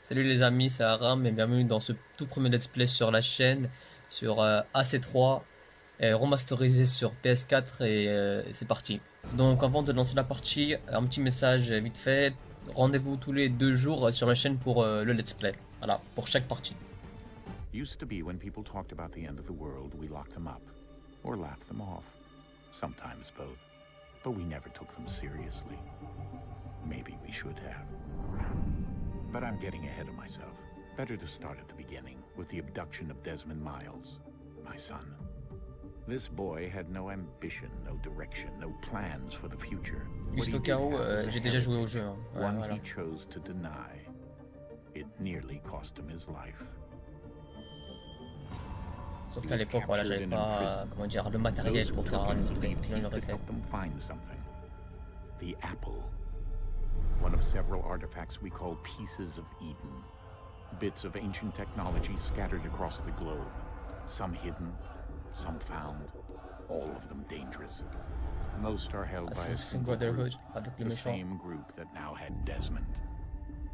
Salut les amis, c'est Aram et bienvenue dans ce tout premier let's play sur la chaîne sur AC3 remasterisé sur PS4 et c'est parti. Donc avant de lancer la partie, un petit message vite fait, rendez-vous tous les 2 jours sur la chaîne pour le let's play, voilà, pour chaque partie. Used to be when people talked about the end of the world, we locked them up or laughed them off. Sometimes both. But we never took them seriously. Maybe we should have. But I'm getting ahead of myself. Better to start at the beginning, with the abduction of Desmond Miles, my son. This boy had no ambition, no direction, no plans for the future. Juste au cas où, j'ai déjà joué au jeu. Hein. Ouais, One voilà. he chose to deny. It nearly cost him his life. Sauf qu'à l'époque, voilà, j'avais pas, comment dire, le matériel pour faire un let's play, sinon je l'aurais fait. The apple. One of several artifacts we call pieces of Eden. Bits of ancient technology scattered across the globe. Some hidden, some found, all of them dangerous. Most are held by a single group, the same group that now had Desmond.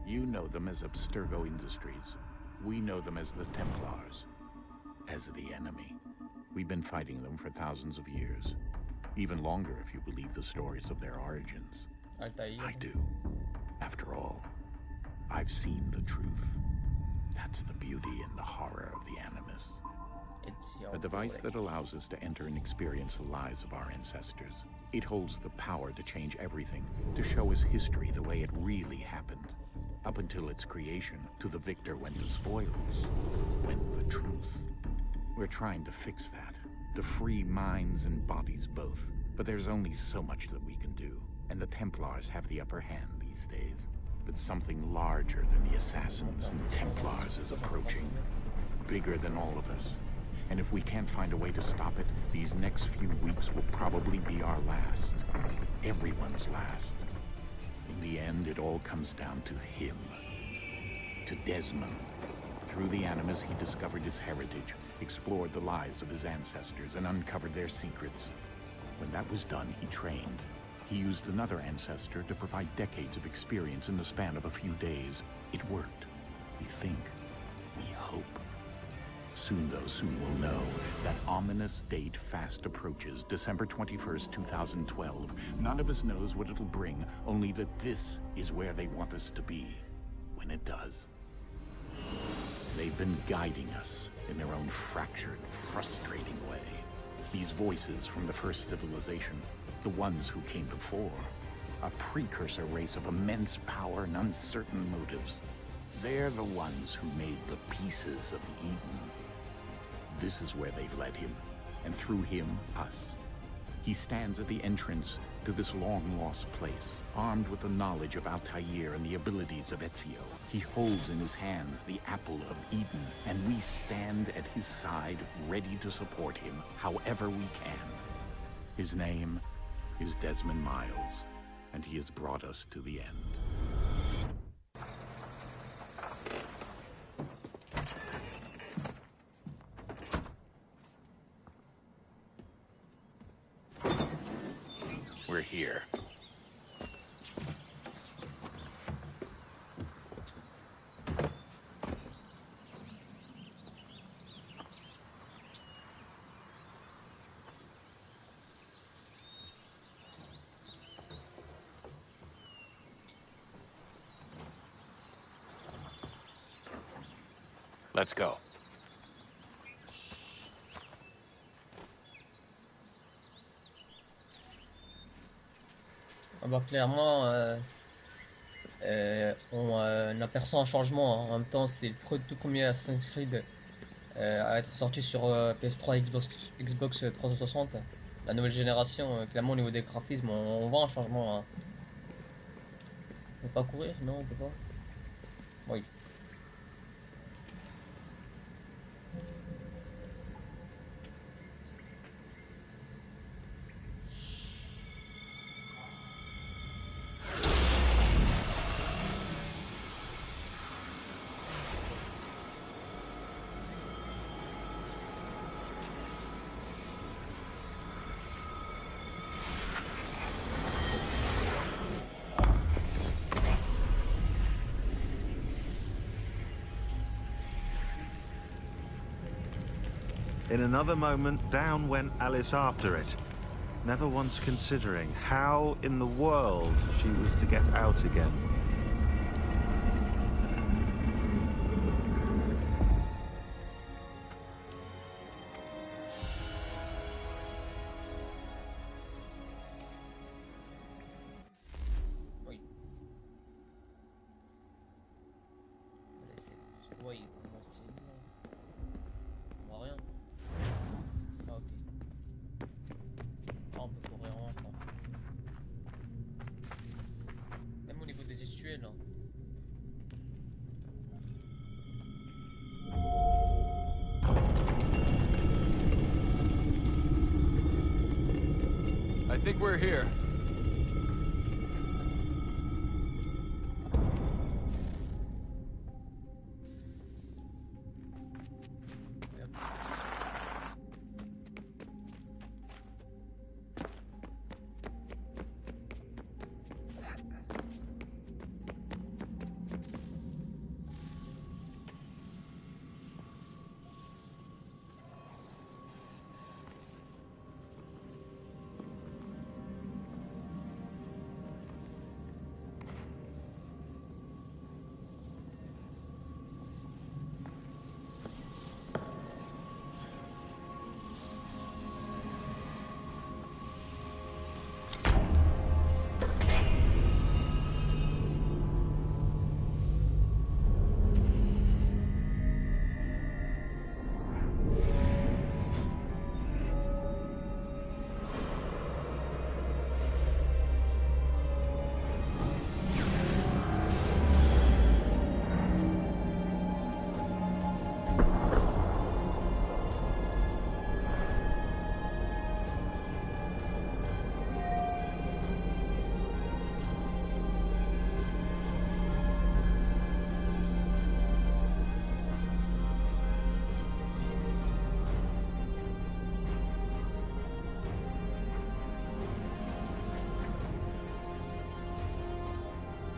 You know them as Abstergo Industries. We know them as the Templars, as the enemy. We've been fighting them for thousands of years. Even longer if you believe the stories of their origins. I do. After all, I've seen the truth. That's the beauty and the horror of the Animus. A device that allows us to enter and experience the lives of our ancestors. It holds the power to change everything, to show us history the way it really happened. Up until its creation, to the victor went the spoils, went the truth. We're trying to fix that, to free minds and bodies both. But there's only so much that we can do, and the Templars have the upper hand these days. But something larger than the Assassins and Templars is approaching, bigger than all of us. And if we can't find a way to stop it, these next few weeks will probably be our last. Everyone's last. In the end, it all comes down to him. To Desmond. Through the Animus, he discovered his heritage, explored the lives of his ancestors, and uncovered their secrets. When that was done, he trained. He used another ancestor to provide decades of experience in the span of a few days. It worked. We think. We hope. Soon we'll know. That ominous date fast approaches, December 21st, 2012. None of us knows what it'll bring, only that this is where they want us to be, when it does. They've been guiding us in their own fractured, frustrating way. These voices from the first civilization, the ones who came before, a precursor race of immense power and uncertain motives. They're the ones who made the pieces of Eden. This is where they've led him, and through him, us. He stands at the entrance to this long-lost place, armed with the knowledge of Altair and the abilities of Ezio. He holds in his hands the apple of Eden, and we stand at his side, ready to support him however we can. His name is Desmond Miles, and he has brought us to the end. We're here. Let's go. Ah bah clairement, on aperçoit un changement. Hein. En même temps, c'est le tout premier Assassin's Creed à être sorti sur PS3 et Xbox 360. La nouvelle génération, clairement au niveau des graphismes, on voit un changement. Hein. On peut pas courir? Non, on peut pas. Oui. In another moment, down went Alice after it, never once considering how in the world she was to get out again. Oui. Oui, comment c'est... On voit rien. Ah, ok. Ah, on peut courir en enfant. Même au niveau des gestuels, hein. I think we're here.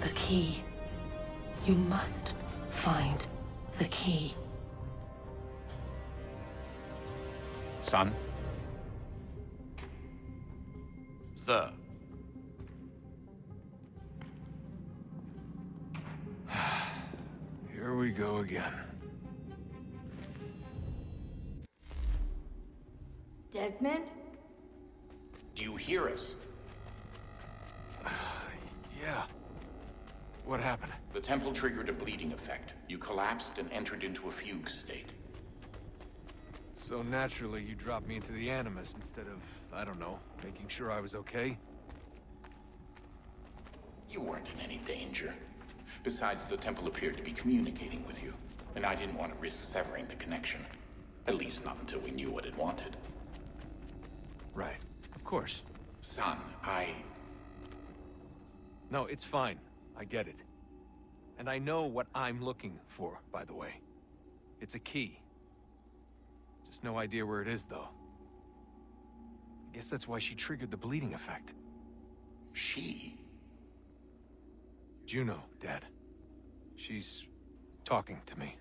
The key. You must find the key. Son? Sir. Here we go again. Desmond? Do you hear us? Yeah. What happened? The temple triggered a bleeding effect. You collapsed and entered into a fugue state. So naturally, you dropped me into the Animus instead of, I don't know, making sure I was okay? You weren't in any danger. Besides, the temple appeared to be communicating with you, and I didn't want to risk severing the connection. At least not until we knew what it wanted. Right. Of course. Son, No, it's fine. I get it. And I know what I'm looking for, by the way. It's a key. Just no idea where it is, though. I guess that's why she triggered the bleeding effect. She? Juno, Dad. She's talking to me.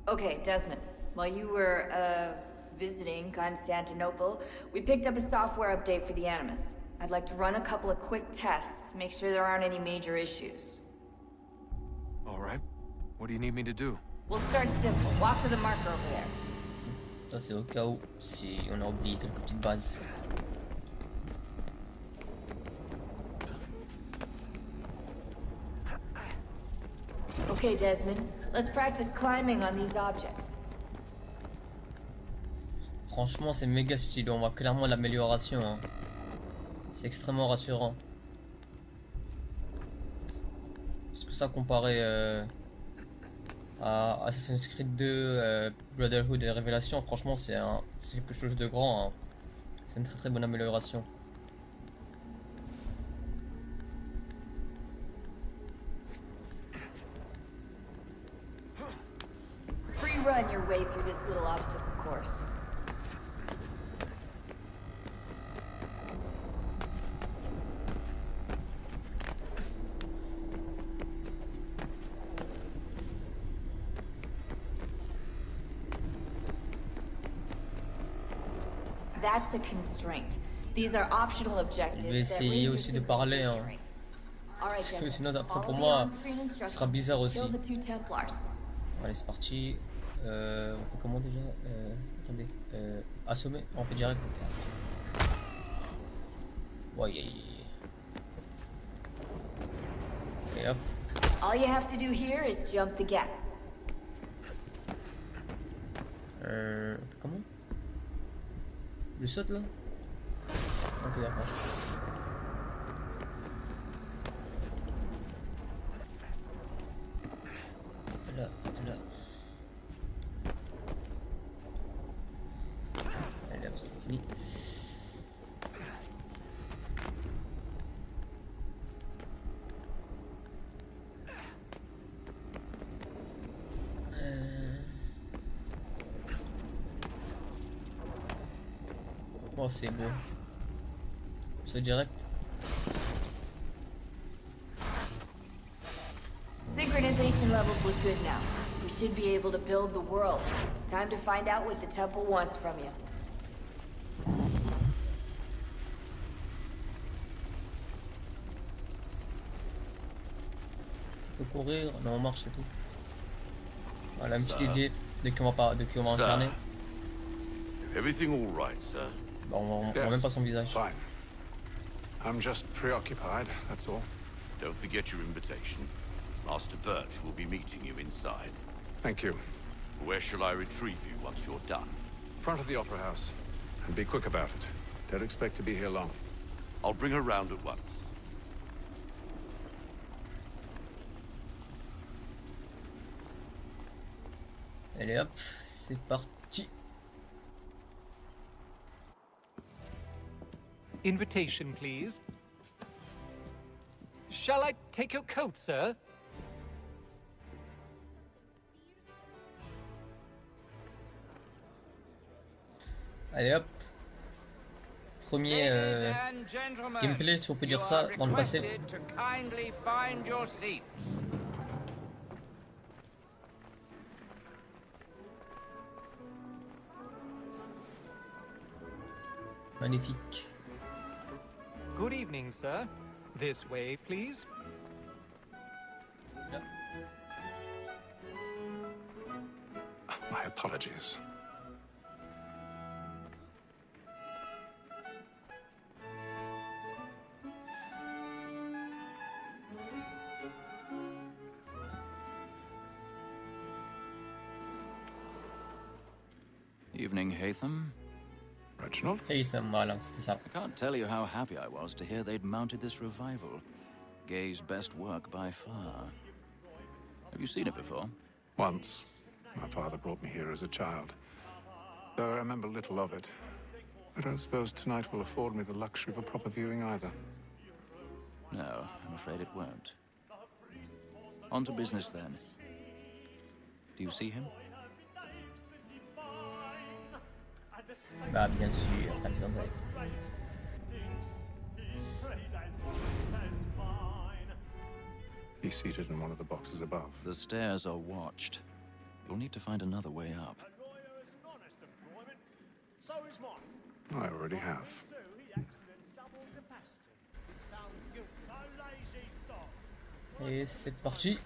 Okay, Desmond. While you were, visiting Constantinople, we picked up a software update for the Animus. I'd like to run a couple of quick tests, make sure there aren't any major issues. All right. What do you need me to do? We'll start simple. Walk to the marker over there. Ça c'est au cas où si on a oublié quelques petites bases. Okay, Desmond. Let's practice climbing on these objects. Franchement, c'est méga stylé. On voit clairement l'amélioration, hein. C'est extrêmement rassurant. Parce que ça, comparé à Assassin's Creed 2, Brotherhood et Révélation, franchement, c'est quelque chose de grand, hein. C'est une très très bonne amélioration. Free run your way through this little obstacle course. that's a constraint. These are optional Je objectives vais that essayer raise your aussi de parler, hein. civilization rate. All right, Parce que Desmond, sinon après follow pour the moi on-screen ce sera instructions. bizarre Kill aussi. the 2 Templars. Allez c'est parti. On fait comment déjà? Attendez. Assommer? On fait direct. Ouais, et hop. All you have to do here is jump the gap. Comment? Je saute là? Ok d'accord. Là. Allez hop, c'est fini. Oh c'est beau. C'est direct. Synchronization levels look good now. We should be able to build the world. Time to find out what the temple wants from you. On peut courir, non on marche c'est tout. Voilà une petite idée de qui on va incarner. Everything all right, sir? Bon, on voit même pas son visage. Fine. I'm just preoccupied, that's all. Don't forget your invitation. Master Birch will be meeting you inside. Thank you. Where shall I retrieve you once you're done? Front of the Opera House. And be quick about it. Don't expect to be here long. I'll bring her round at once. Allez hop, c'est parti. Invitation, please. Shall I take your coat, sir? Allez hop. Premier gameplay, si on peut dire ça, dans le passé. Magnifique. Good evening, sir. This way, please. Là. My apologies. Evening, Hatham. Reginald? Et ça, voilà, c'était ça. I can't tell you how happy I was to hear they'd mounted this revival. Gay's best work by far. Have you seen it before? Once. My father brought me here as a child. Though I remember little of it. I don't suppose tonight will afford me the luxury of a proper viewing either. No, I'm afraid it won't. On to business then. Do you see him? Bah bien sûr, pas besoin de... He's seated in one of the boxes above. The stairs are watched. You'll need to find another way up. I already have. Et c'est parti.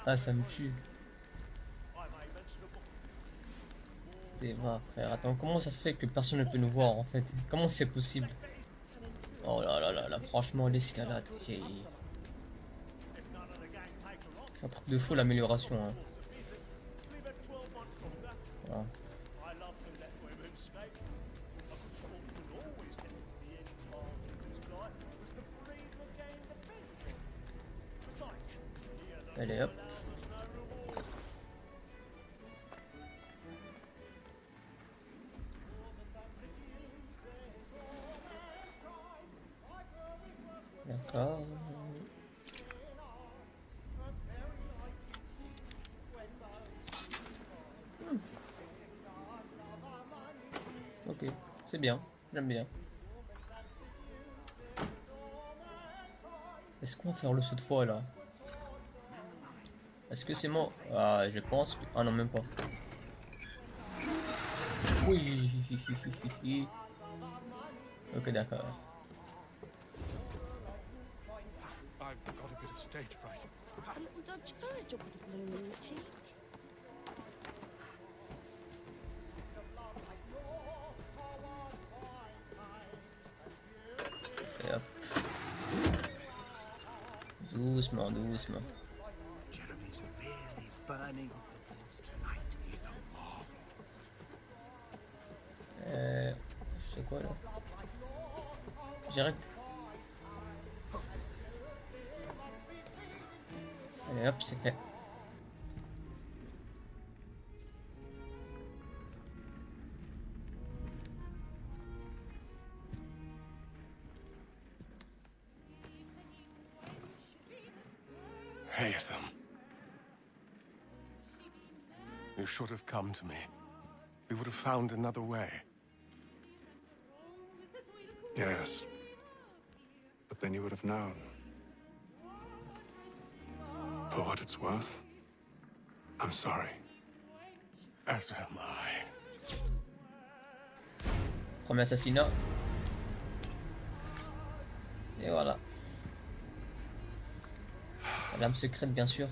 Ah ça me tue. T'es vrai frère, attends, comment ça se fait que personne ne peut nous voir en fait? Comment c'est possible? Oh là là là là, franchement l'escalade, c'est un truc de fou l'amélioration hein. Voilà. Allez hop. D'accord. Ok, c'est bien, j'aime bien. Est-ce qu'on va faire le saut de fois là? Est-ce que c'est moi? Ah, je pense. Ah non, même pas. Oui. Ok, d'accord. I've got a bit of stage fright. A little Dutch courage will put a bloom in your cheek. Et hop. Doucement, doucement. Jeremy's really burning up the boards tonight. He's a marvel. Je sais quoi là? J'arrête. Allez hop, c'est fait. Haytham. You should have come to me. We would have found another way. Yes. But then you would have known. For what it's worth, I'm sorry. As am I. Premier assassinat. Et voilà. L'âme secrète, bien sûr.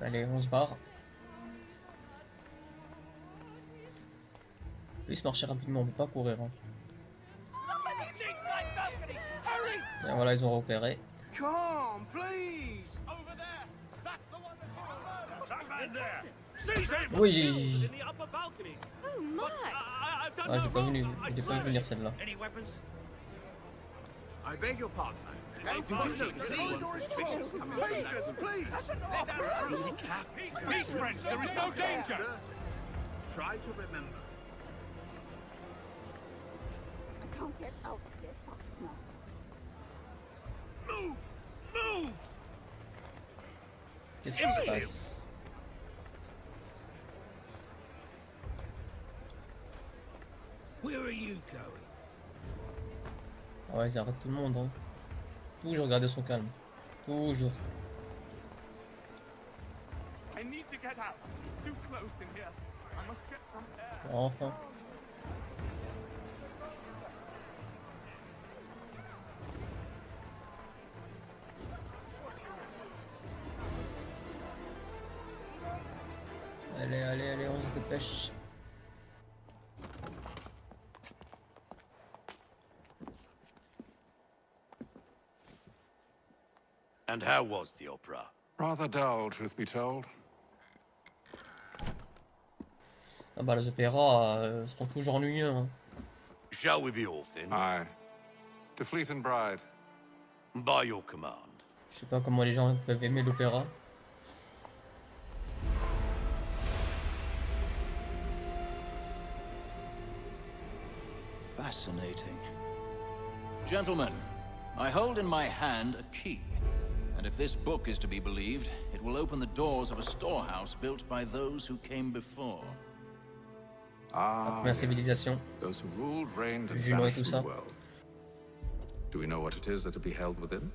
Allez, on se barre. On peut se marcher rapidement, on peut pas courir. Hein. Et voilà, ils ont repéré. Oui. Ah, j'ai pas vu venir celle-là. I beg your pardon. Peace, friends, there is no danger! Try to remember. I can't get out of here fast enough. Move! Move! Qu'est-ce qui se passe? Where are you going? Ah ouais, ils arrêtent tout le monde. Hein. Toujours garder son calme. Toujours. I need to get out. Too close in here. I must get some air. Enfin. Allez, allez, allez, on se dépêche. And how was the opera? Rather dull, truth be told. Ah bah les opéras sont toujours ennuyeux. Hein. Shall we be off then? Aye. To Fleet and Bride. By your command. Je sais pas comment les gens peuvent aimer l'opéra. Fascinating. Gentlemen, I hold in my hand a key. And if this book is to be believed, it will open the doors of a storehouse built by those who came before. Ah, La civilisation. those who ruled, reigned, and Juno et vanished tout from ça. the world. Do we know what it is that will be held within?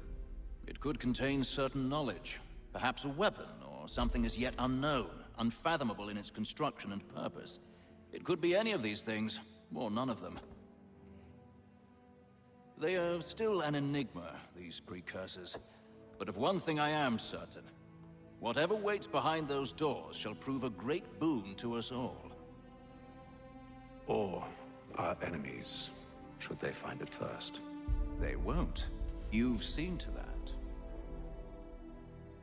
It could contain certain knowledge, perhaps a weapon, or something as yet unknown, unfathomable in its construction and purpose. It could be any of these things, or none of them. They are still an enigma, these precursors. But of one thing I am certain. Whatever waits behind those doors shall prove a great boon to us all. Or our enemies, should they find it first? They won't. You've seen to that.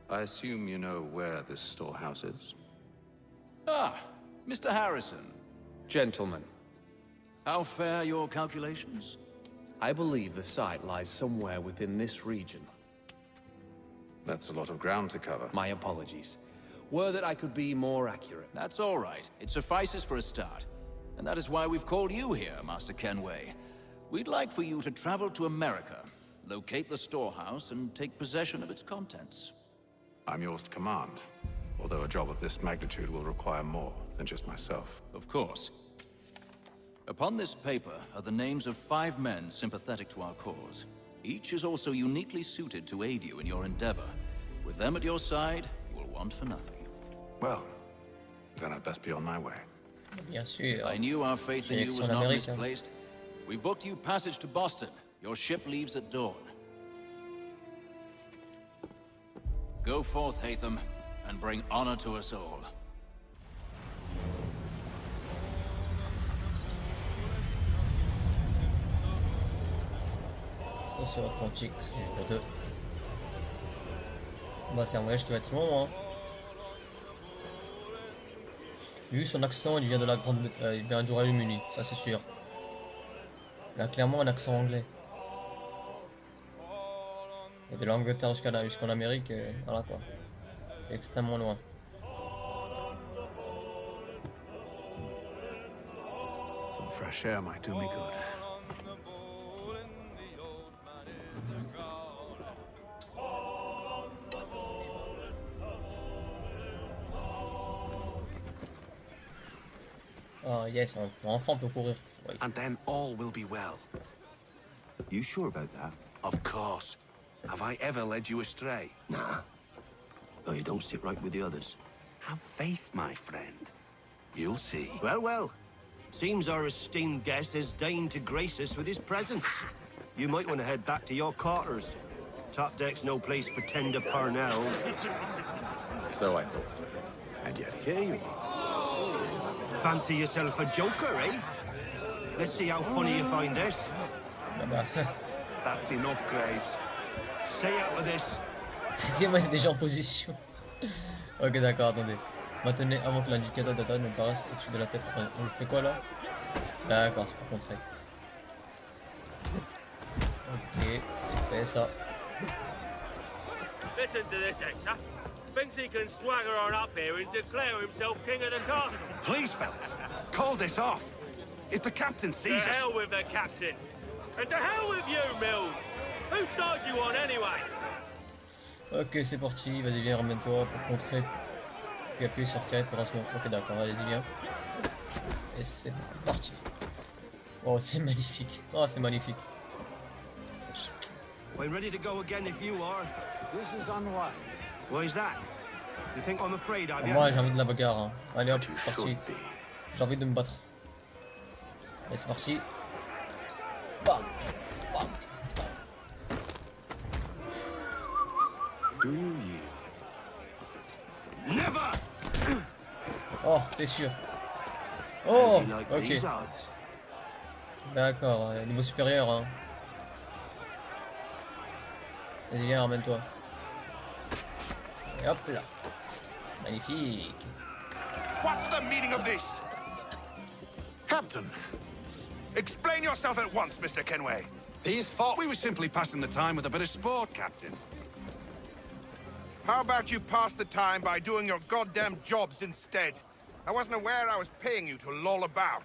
I assume you know where this storehouse is? Ah, Mr. Harrison. Gentlemen, How fare your calculations? I believe the site lies somewhere within this region. That's a lot of ground to cover. My apologies. Were that I could be more accurate. That's all right. It suffices for a start. And that is why we've called you here, Master Kenway. We'd like for you to travel to America, locate the storehouse, and take possession of its contents. I'm yours to command, although a job of this magnitude will require more than just myself. Of course. Upon this paper are the names of 5 men sympathetic to our cause. Each is also uniquely suited to aid you in your endeavor. With them at your side, you will want for nothing. Well, then I'd best be on my way. Bien sûr. I knew our faith in you was Sélection not d'Amérique, hein. misplaced. We booked you passage to Boston. Your ship leaves at dawn. Go forth, Hatham, and bring honor to us all. Sociaux Atlantique, jour 2. Bah, c'est un voyage qui va être long, hein. Lui, son accent, il vient de la il vient du Royaume-Uni, ça c'est sûr. Il a clairement un accent anglais. Et de l'Angleterre jusqu'en Amérique, voilà quoi. C'est extrêmement loin. Some fresh air might do me good. Ah yes, enfin on peut courir. Oui. And then all will be well. You sure about that? Of course. Have I ever led you astray? Nah. Oh, you don't sit right with the others. Have faith, my friend. You'll see. Well, well. Seems our esteemed guest has deigned to grace us with his presence. You might want to head back to your quarters. Top deck's no place for tender Parnell. So I thought. And yet here you are. Fancy yourself a joker, eh? Let's see how funny you find this. That's enough, Graves. Stay out of this. Moi, il est déjà en position. Ok, d'accord, attendez. Maintenez avant que l'indicateur data ne paraisse au-dessus de la tête. Enfin, on fait quoi là? D'accord, c'est pour contrer. Ok, c'est fait ça. Listen to this, Hector. Thinks he can swagger on up here and declare himself king of the castle. Please, fellas, call this off. If the captain sees us... To hell with the captain. And to hell with you, Mills. Whose side you on, anyway? Ok, c'est parti. Vas-y, viens, ramène-toi pour contrer. Puis appuyer sur K pour assumer. Ok, d'accord, allez-y, viens. Et c'est parti. Oh, c'est magnifique. Oh, c'est magnifique. I'm ready to go again if you are. This is unwise. Why is that? You think I'm afraid of you? Moi, j'ai envie de la bagarre. Hein. Allez hop, c'est parti. J'ai envie de me battre. Allez, c'est parti. Bam, bam, bam. Do you yield? Never! Oh, t'es sûr? Oh, ok. D'accord, niveau supérieur. Hein. Vas-y, viens, ramène-toi. Et hop là. Magnifique. What's the meaning of this? Captain, Explain yourself at once, Mr. Kenway. these thought we were simply passing the time with a bit of sport, Captain. How about you pass the time by doing your goddamn jobs instead? I wasn't aware I was paying you to loll about.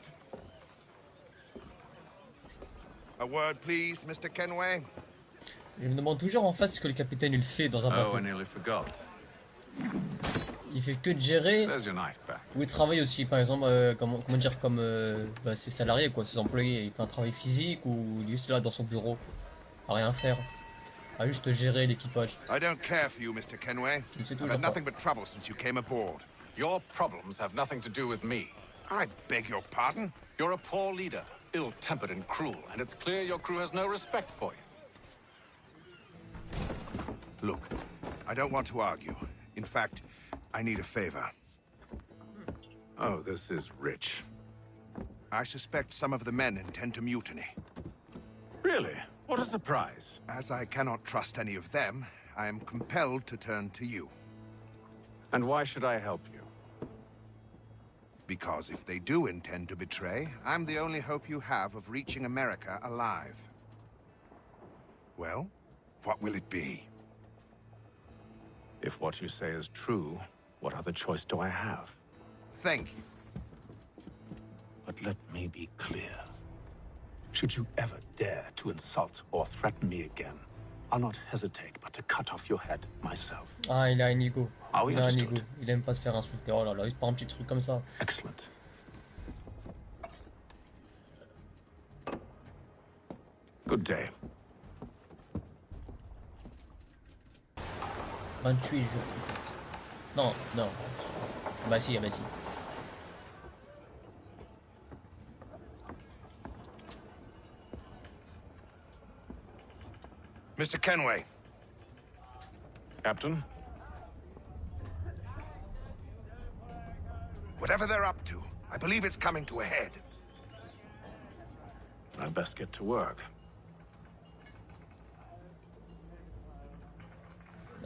A word, please, Mr. Kenway. Je me demande toujours en fait ce que le capitaine il fait dans un bateau. Oh, I nearly forgot. Il fait que de gérer. There's your knife back. Ou il travaille aussi, par exemple, comment dire, comme bah, ses salariés, quoi, ses employés. Il fait un travail physique ou il est juste là dans son bureau, à rien faire, à juste gérer l'équipage. I don't care for you, Mr. Kenway. I've had nothing but trouble since you came aboard. Your problems have nothing to do with me. I beg your pardon? You're a poor leader, ill-tempered and cruel, and it's clear your crew has no respect for you. Look, I don't want to argue. In fact, I need a favor. Oh, this is rich. I suspect some of the men intend to mutiny. Really? What a surprise. As I cannot trust any of them, I am compelled to turn to you. And why should I help you? Because if they do intend to betray, I'm the only hope you have of reaching America alive. Well, what will it be? If what you say is true, what other choice do I have? Thank you. But let me be clear. Should you ever dare to insult or threaten me again, I'll not hesitate but to cut off your head myself. Ah, il a un ego. Ah oui, Il a un understood. ego. Il aime pas se faire insulter. Oh là là, il prend un petit truc comme ça. Excellent. Good day. 28 jours. Non, non. Bah si, bah si. Mr. Kenway. Captain? Whatever they're up to, I believe it's coming to a head. I'd best get to work.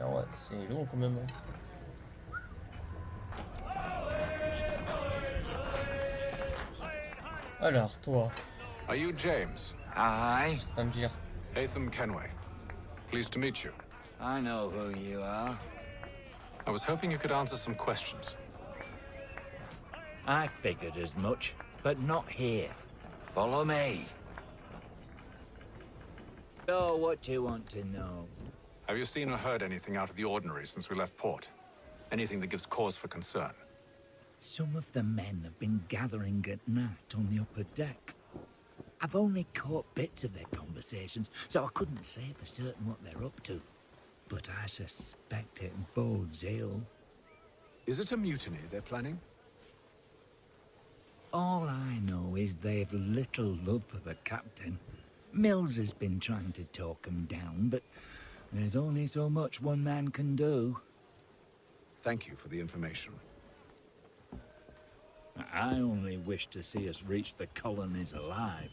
Ah ouais, c'est long quand même. Alors, toi. Are you James? Aye. Ça me dire. Hatham Kenway. Pleased to meet you. I know who you are. I was hoping you could answer some questions. I figured as much, but not here. Follow me. So, what do you want to know? Have you seen or heard anything out of the ordinary since we left port? Anything that gives cause for concern? Some of the men have been gathering at night on the upper deck. I've only caught bits of their conversations, so I couldn't say for certain what they're up to. But I suspect it bodes ill. Is it a mutiny they're planning? All I know is they've little love for the captain. Mills has been trying to talk him down, but there's only so much one man can do. Thank you for the information. I only wish to see us reach the colonies alive.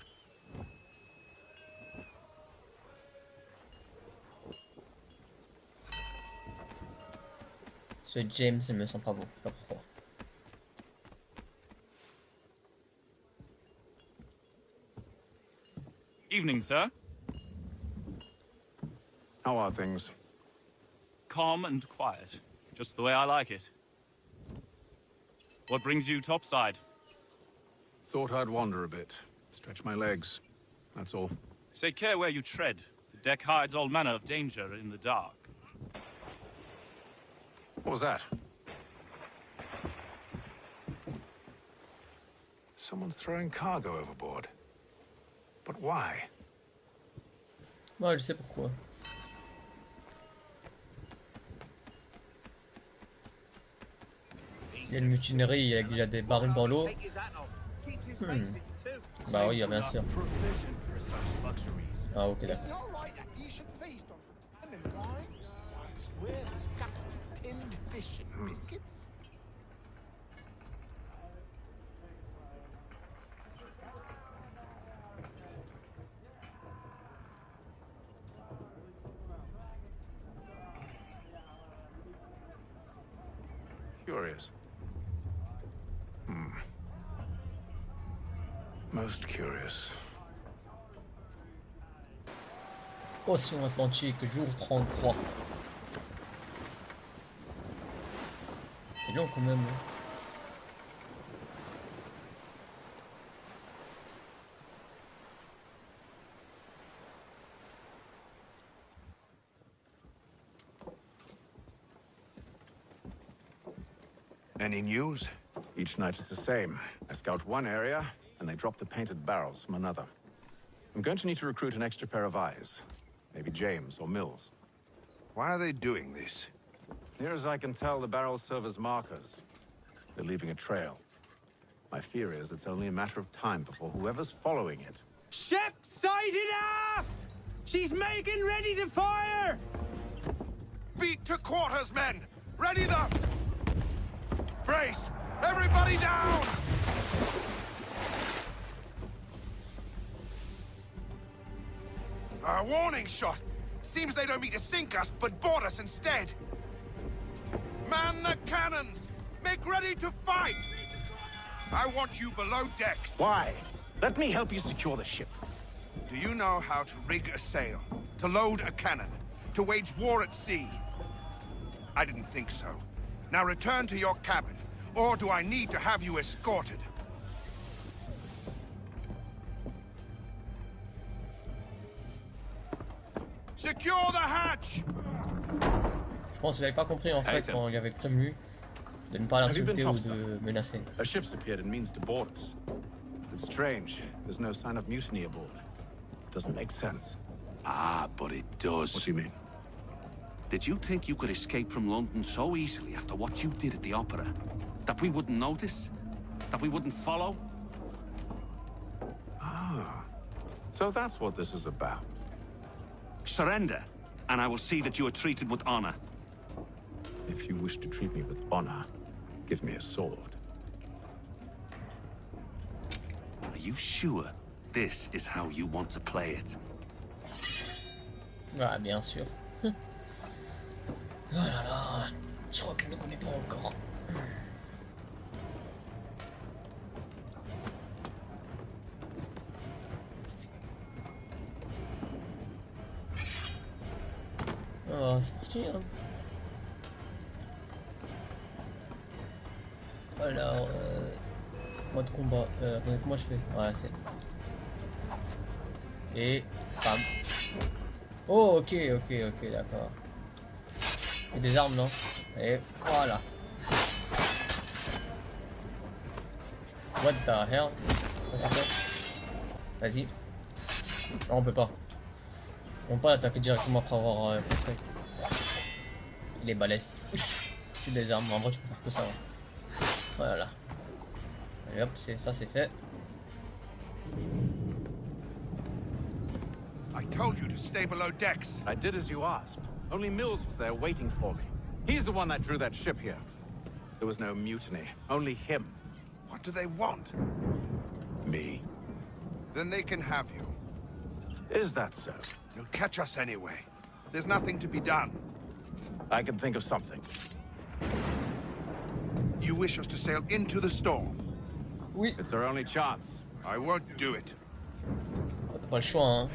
Ce James, il me sent pas bon, pas froid. Evening, sir. How are things? Calm and quiet. Just the way I like it. What brings you topside? Thought I'd wander a bit. Stretch my legs. That's all. Take care where you tread. The deck hides all manner of danger in the dark. What was that? Someone's throwing cargo overboard. But why? Ouais, je sais pourquoi. S'il y a une mutinerie et qu'il y a des barils dans l'eau. Bah oui, bien sûr. Ah ok, d'accord. Curious. Most curious. Océan Atlantique, jour 33. C'est long quand même. Any news? Each night it's the same. I scout one area, and they drop the painted barrels from another. I'm going to need to recruit an extra pair of eyes. Maybe James or Mills. Why are they doing this? Near as I can tell, the barrels serve as markers. They're leaving a trail. My fear is it's only a matter of time before whoever's following it... Ship sighted aft! She's making ready to fire! Beat to quarters, men! Ready the... Brace! Everybody down! A warning shot! Seems they don't mean to sink us, but board us instead! Man the cannons! Make ready to fight! I want you below decks. Why? Let me help you secure the ship. Do you know how to rig a sail? To load a cannon? To wage war at sea? I didn't think so. Now return to your cabin, or do I need to have you escorted? Secure the hatch! Je pense qu'il avait pas compris en fait quand il avait prévenu de ne pas l'insulter ou de menacer. A ship's appeared and means to board us. It's strange. There's no sign of mutiny aboard. Doesn't make sense. Ah, but it does. What do you mean? Did you think you could escape from London so easily after what you did at the opera? That we wouldn't notice? That we wouldn't follow? Ah. So that's what this is about. Surrender, and I will see that you are treated with honor. If you wish to treat me with honor, give me a sword. Are you sure this is how you want to play it? Ah, bien sûr. Oh là là, je crois qu'il ne connaît pas encore. Oh, c'est parti, hein. Alors, mode combat. Attendez, comment je fais? Voilà, c'est. Et. Bam. Oh, ok, d'accord. Et des armes, non? Et voilà. What the hell? C'est quoi ça? Vas-y. Non, on peut pas. On peut pas l'attaquer directement après avoir fait. Il est balèze. C'est des armes, en vrai tu peux faire que ça. Ouais. Voilà. Et hop, ça c'est fait. I told you to stay below decks. I did as you asked. Only Mills was there waiting for me. He's the one that drew that ship here. There was no mutiny, only him. What do they want? Me. Then they can have you. Is that so? They'll catch us anyway. There's nothing to be done. I can think of something. You wish us to sail into the storm? Oui. It's our only chance. I won't do it. T'as pas le choix, hein.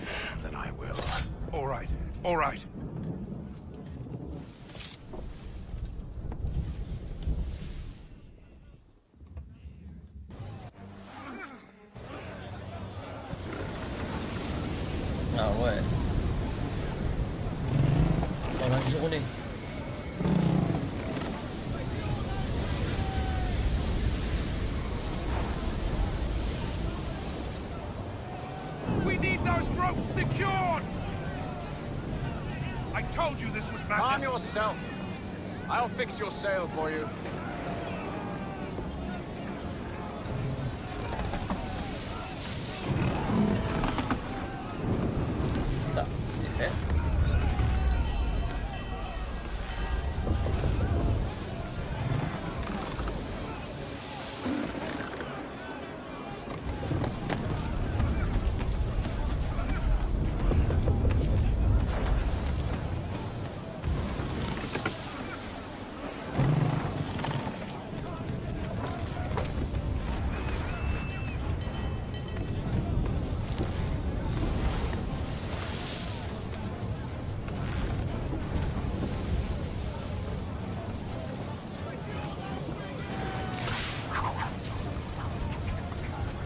Then I will. All right, all right. Ah ouais. Dans la journée. We need those ropes secured! I told you this was madness. Calm yourself. I'll fix your sail for you. Ça, c'est fait.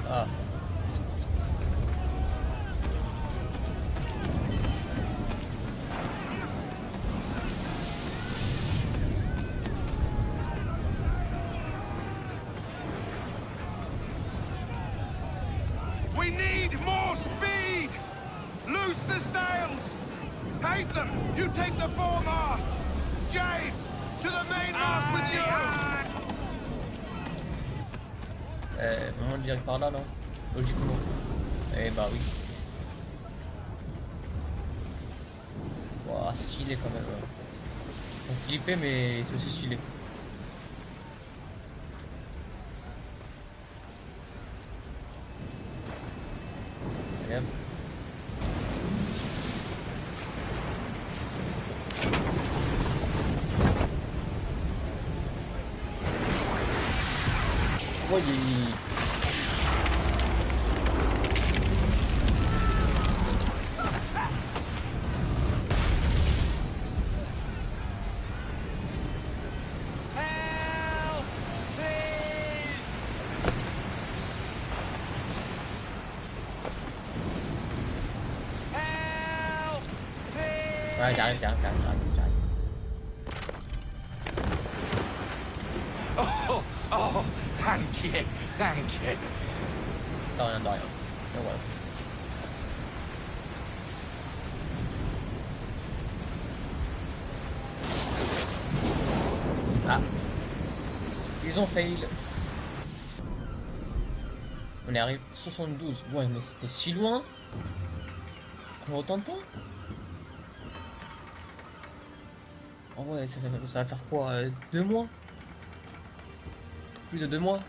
Ah. We need more speed! Loose the sails! Take them! You take the foremast! James! To the mainmast with you! Vraiment direct par là, non? Logiquement. Eh bah oui. Ouah, stylé quand même. Donc flippé, mais c'est aussi stylé. Allez, hop. Voyez. Ouais, j'arrive. Oh, thank you. De rien. Et voilà. Ah. Ils ont fail. On est arrivé 72. Ouais, mais c'était si loin. Ça prend autant de temps. Oh ouais, ça va faire quoi 2 mois? Plus de 2 mois.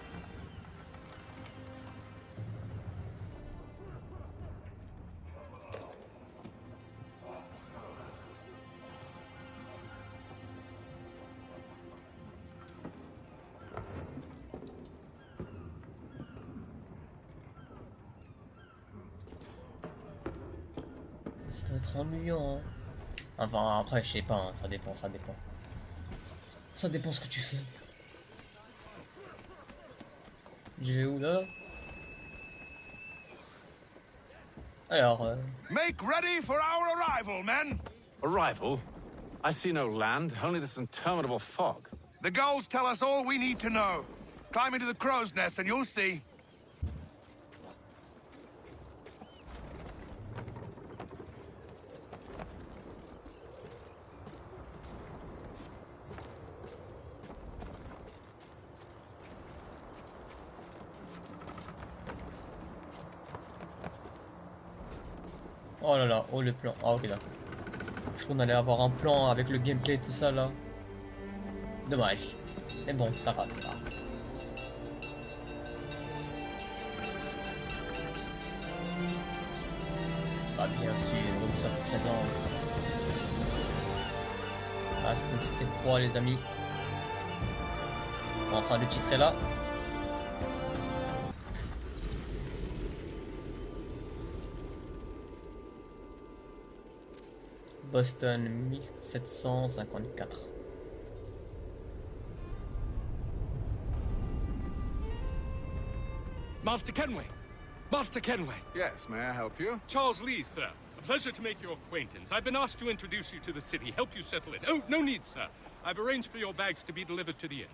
Ça doit être ennuyant. Hein. Enfin, après, je sais pas, hein, ça dépend. Ça dépend ce que tu fais. Je vais où là? Alors. Make ready for our arrival, men! Arrival? I see no land, only this interminable fog. The gulls tell us all we need to know. Climb into the crow's nest and you'll see. Oh là là, oh le plan. Ah ok d'accord. Je crois qu'on allait avoir un plan avec le gameplay tout ça là. Dommage. Mais bon, c'est pas grave, c'est pas grave. Ah bien sûr, Ubisoft présent. Ah, Assassin's Creed 3 les amis. Bon, enfin le titre est là. Boston 1754. Master Kenway! Master Kenway! Yes, may I help you? Charles Lee, sir. A pleasure to make your acquaintance. I've been asked to introduce you to the city, help you settle in. Oh, no need, sir. I've arranged for your bags to be delivered to the inn.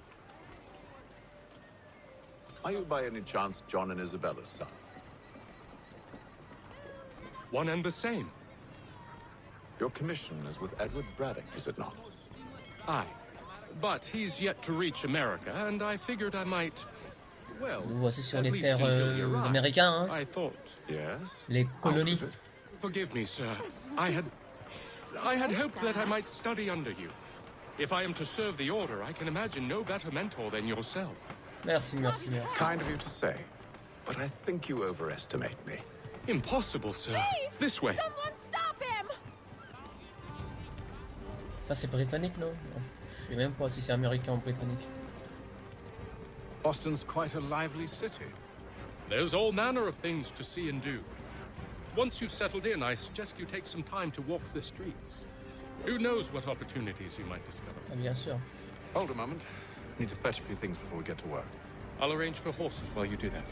Are you by any chance John and Isabella's son? One and the same. Your commission is with Edward Braddock, is it not? Aye. But he's yet to reach America, and I figured I might... Well, nous voici sur at les least terres until he arrives, américains, hein. I thought. Yes. Les colonies. Forgive me, sir. I had hoped that I might study under you. If I am to serve the Order, I can imagine no better mentor than yourself. Merci. Kind of you to say, but I think you overestimate me. Impossible, sir. Please, this way. Someone stop him! Ça c'est britannique, non? Je sais même pas si c'est américain ou britannique. Boston's quite a lively city. There's all manner of things to see and do. Once you've settled in, I suggest you take some time to walk the streets. Who knows what opportunities you might discover. Ah, bien sûr. Hold a moment. Need to fetch a few things before we get to work. I'll arrange for horses while you do that.